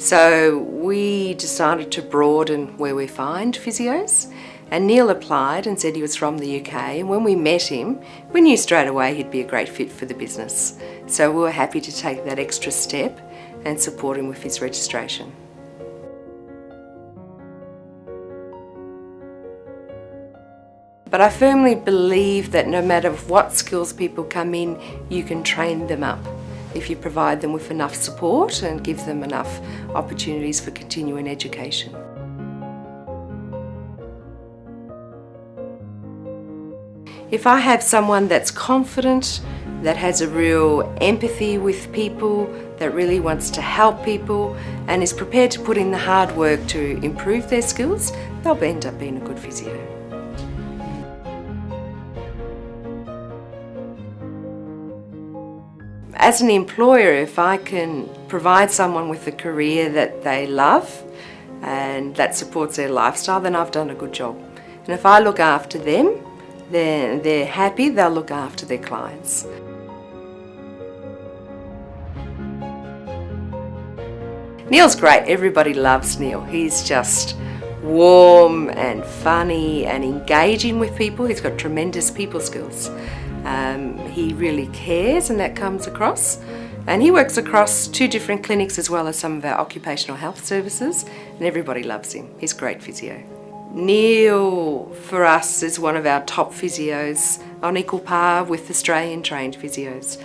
So we decided to broaden where we find physios, and Neil applied and said he was from the UK, and when we met him we knew straight away he'd be a great fit for the business. So we were happy to take that extra step and support him with his registration. But I firmly believe that no matter what skills people come in, you can train them up if you provide them with enough support and give them enough opportunities for continuing education. If I have someone that's confident, that has a real empathy with people, that really wants to help people and is prepared to put in the hard work to improve their skills, they'll end up being a good physio. As an employer, if I can provide someone with a career that they love and that supports their lifestyle, then I've done a good job. And if I look after them, then they're happy, they'll look after their clients. Neil's great, everybody loves Neil. He's just warm and funny and engaging with people. He's got tremendous people skills. He really cares, and that comes across. And he works across 2 different clinics as well as some of our occupational health services, and everybody loves him. He's a great physio. Neil, for us, is one of our top physios, on equal par with Australian trained physios.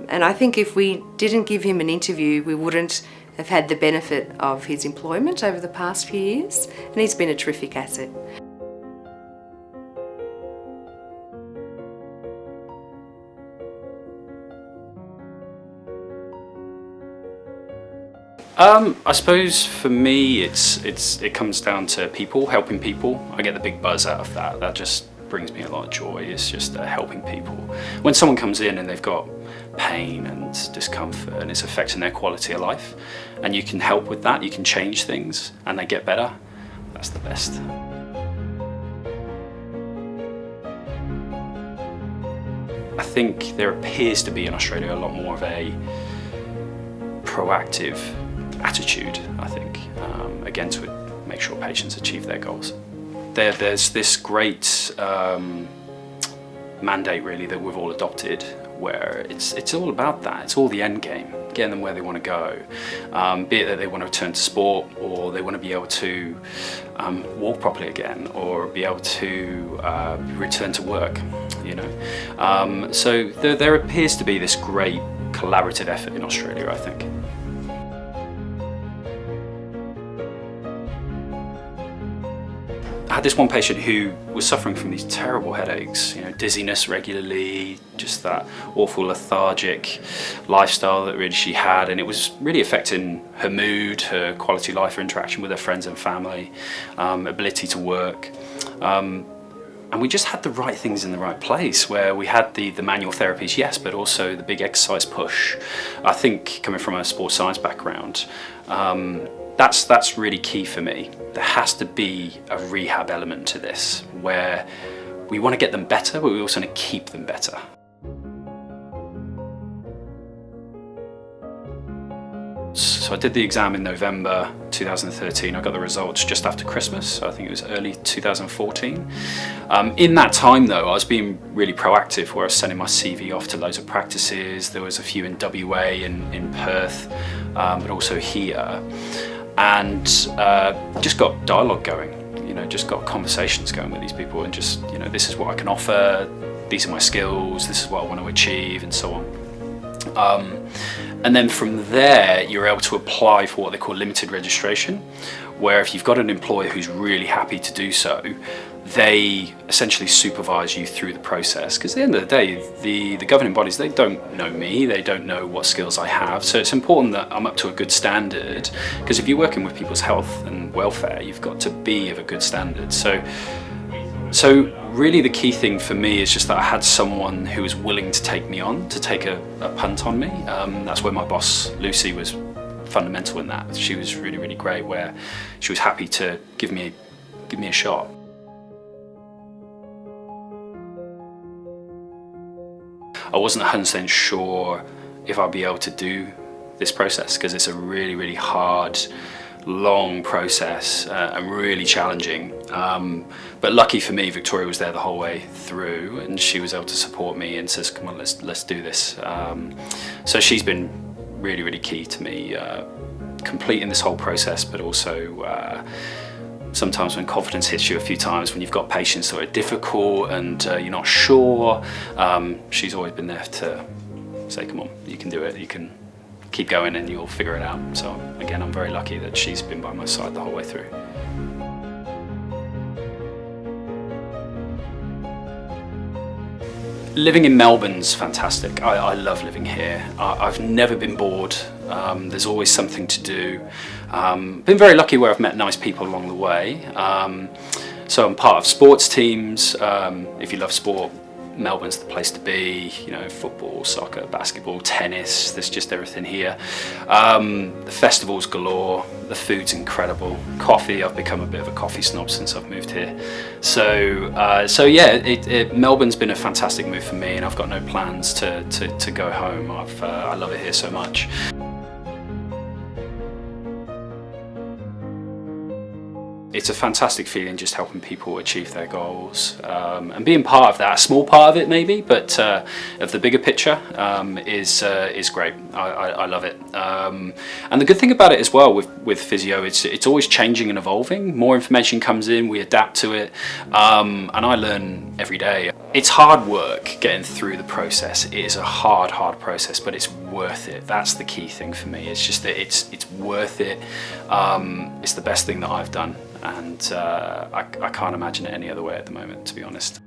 And I think if we didn't give him an interview, we wouldn't have had the benefit of his employment over the past few years, and he's been a terrific asset. I suppose for me it comes down to people, helping people. I get the big buzz out of that. That just brings me a lot of joy. It's just helping people. When someone comes in and they've got pain and discomfort and it's affecting their quality of life, and you can help with that, you can change things and they get better, that's the best. I think there appears to be in Australia a lot more of a proactive attitude, I think, again, to make sure patients achieve their goals. There's this great mandate really that we've all adopted, where it's all about that. It's all the end game, getting them where they want to go, be it that they want to return to sport, or they want to be able to walk properly again, or be able to return to work, you know. So there appears to be this great collaborative effort in Australia, I think. I had this one patient who was suffering from these terrible headaches, you know, dizziness regularly, just that awful lethargic lifestyle that really she had, and it was really affecting her mood, her quality of life, her interaction with her friends and family, ability to work. And we just had the right things in the right place, where we had the manual therapies, yes, but also the big exercise push. I think, coming from a sports science background, that's really key for me. There has to be a rehab element to this, where we want to get them better, but we also want to keep them better. So I did the exam in November 2013. I got the results just after Christmas, so I think it was early 2014. In that time though, I was being really proactive, where I was sending my CV off to loads of practices. There was a few in WA and in Perth, but also here. And just got dialogue going, you know, just got conversations going with these people, and just, you know, this is what I can offer, these are my skills, this is what I want to achieve, and so on. And then from there, you're able to apply for what they call limited registration, where if you've got an employer who's really happy to do so, they essentially supervise you through the process. Because at the end of the day, the governing bodies, they don't know me, they don't know what skills I have. So it's important that I'm up to a good standard, because if you're working with people's health and welfare, you've got to be of a good standard. So really the key thing for me is just that I had someone who was willing to take me on, to take a punt on me. That's where my boss, Lucy, was fundamental in that. She was really, really great, where she was happy to give me a shot. I wasn't 100% sure if I'd be able to do this process, because it's a really, really hard, long process and really challenging. But lucky for me, Victoria was there the whole way through, and she was able to support me and says, come on, let's do this. So she's been really, really key to me completing this whole process, but also sometimes when confidence hits you a few times, when you've got patients that are difficult and you're not sure, she's always been there to say, come on, you can do it, you can keep going and you'll figure it out. So again, I'm very lucky that she's been by my side the whole way through. Living in Melbourne's fantastic. I love living here. I've never been bored. There's always something to do. Been very lucky where I've met nice people along the way. So I'm part of sports teams. If you love sport, Melbourne's the place to be. You know, football, soccer, basketball, tennis, there's just everything here. The festivals galore, the food's incredible. Coffee, I've become a bit of a coffee snob since I've moved here. So yeah, Melbourne's been a fantastic move for me, and I've got no plans to go home. I love it here so much. It's a fantastic feeling just helping people achieve their goals, and being part of that, a small part of it maybe, but of the bigger picture is great. I love it. And the good thing about it as well with physio, it's always changing and evolving. More information comes in, we adapt to it, and I learn every day. It's hard work getting through the process. It is a hard process, but it's worth it. That's the key thing for me. It's just that it's worth it. It's the best thing that I've done, and I can't imagine it any other way at the moment, to be honest.